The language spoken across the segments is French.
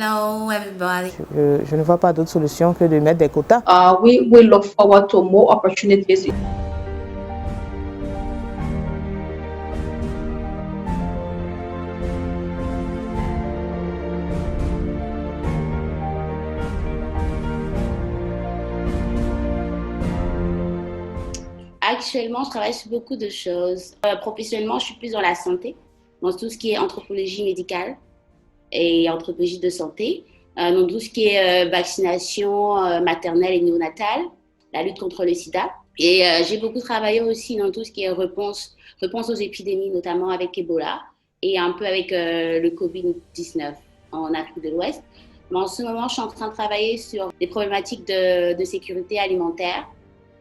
Hello, everybody. Je ne vois pas d'autre solution que de mettre des quotas. We look forward to more opportunities. Actuellement, je travaille sur beaucoup de choses. Professionnellement, je suis plus dans la santé, dans tout ce qui est anthropologie médicale et anthropologie de santé, dans tout ce qui est vaccination maternelle et néonatale, la lutte contre le sida. Et j'ai beaucoup travaillé aussi dans tout ce qui est réponse aux épidémies, notamment avec Ebola et un peu avec le Covid-19 en Afrique de l'Ouest. Mais en ce moment, je suis en train de travailler sur des problématiques de sécurité alimentaire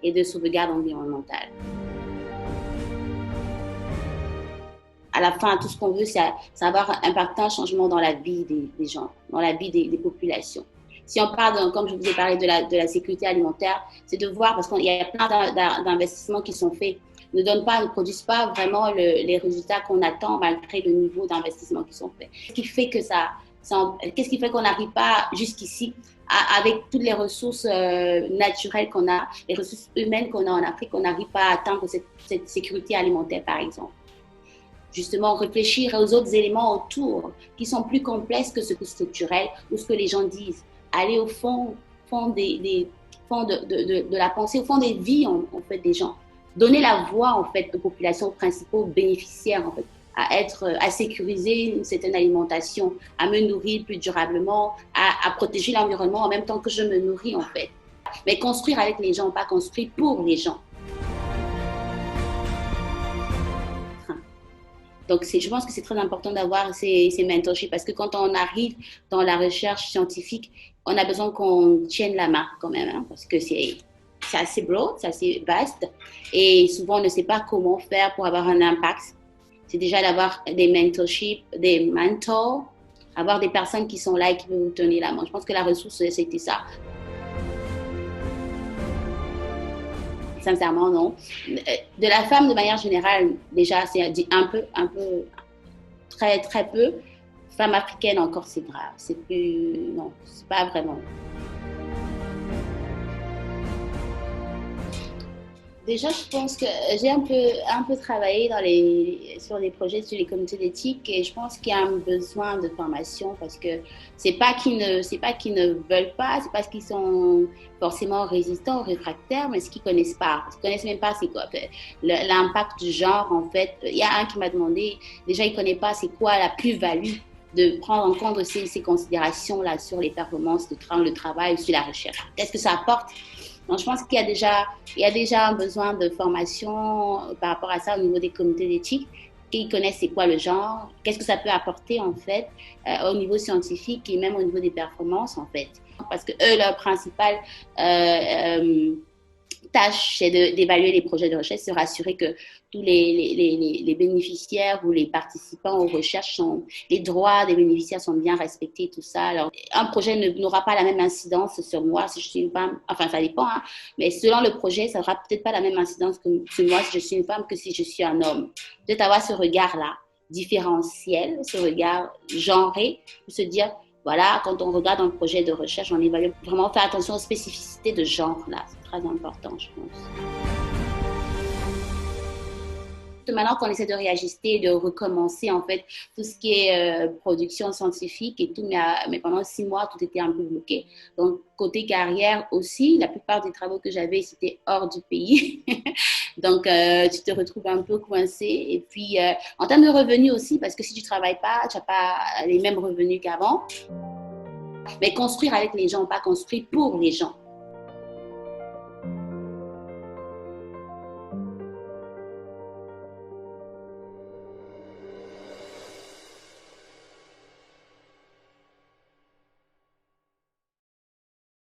et de sauvegarde environnementale. À la fin, tout ce qu'on veut, c'est avoir impacté un changement dans la vie des gens, dans la vie des populations. Si on parle, comme je vous ai parlé de la sécurité alimentaire, c'est de voir, parce qu'il y a plein d'investissements qui sont faits, ne produisent pas vraiment les résultats qu'on attend malgré le niveau d'investissement qui sont faits. Qu'est-ce qui fait qu'on n'arrive pas jusqu'ici avec toutes les ressources naturelles qu'on a, les ressources humaines qu'on a en Afrique, on n'arrive pas à atteindre cette sécurité alimentaire, par exemple. Justement, réfléchir aux autres éléments autour qui sont plus complexes que ce que structurel ou ce que les gens disent. Aller au fond de la pensée, au fond des vies en fait, des gens. Donner la voix en fait, aux populations principaux bénéficiaires en fait, à sécuriser une certaine alimentation, à me nourrir plus durablement, à protéger l'environnement en même temps que je me nourris en fait. Mais construire avec les gens, pas construire pour les gens. Donc, je pense que c'est très important d'avoir ces mentorships parce que quand on arrive dans la recherche scientifique, on a besoin qu'on tienne la main quand même, hein, parce que c'est assez broad, c'est assez vaste et souvent on ne sait pas comment faire pour avoir un impact. C'est déjà d'avoir des mentorships, des mentors, avoir des personnes qui sont là et qui peuvent vous tenir la main. Je pense que la ressource, c'était ça. Sincèrement, non. De la femme, de manière générale, déjà, c'est un peu, très, très peu. Femme africaine, encore, c'est grave. C'est plus, non, c'est pas vraiment. Déjà, je pense que j'ai un peu travaillé sur les projets sur les comités d'éthique et je pense qu'il y a un besoin de formation parce que c'est pas qu'ils ne veulent pas, c'est parce qu'ils sont forcément résistants ou réfractaires, mais ce qu'ils connaissent pas. Ils connaissent même pas c'est quoi l'impact du genre en fait. Il y a un qui m'a demandé, déjà il connaît pas c'est quoi la plus-value de prendre en compte ces considérations-là sur les performances, le travail, sur la recherche. Qu'est-ce que ça apporte? Donc, je pense qu'il y a déjà un besoin de formation par rapport à ça au niveau des comités d'éthique, qu'ils connaissent c'est quoi le genre, qu'est-ce que ça peut apporter en fait au niveau scientifique et même au niveau des performances en fait. Parce que eux, leur principale tâche, c'est d'évaluer les projets de recherche, se rassurer que tous les bénéficiaires ou les participants aux recherches les droits des bénéficiaires sont bien respectés, tout ça. Alors, un projet n'aura pas la même incidence sur moi si je suis une femme, enfin ça dépend, hein, mais selon le projet, ça n'aura peut-être pas la même incidence que sur moi si je suis une femme que si je suis un homme. Peut-être avoir ce regard-là, différentiel, ce regard genré, pour se dire, voilà, quand on regarde un projet de recherche, on évalue vraiment faire attention aux spécificités de genre, là. C'est très important, je pense. Maintenant qu'on essaie de réajuster, de recommencer en fait tout ce qui est production scientifique et tout, mais pendant 6 mois, tout était un peu bloqué. Donc, côté carrière aussi, la plupart des travaux que j'avais, c'était hors du pays. Donc, tu te retrouves un peu coincé. Et puis, en termes de revenus aussi, parce que si tu ne travailles pas, tu n'as pas les mêmes revenus qu'avant. Mais construire avec les gens, pas construire pour les gens.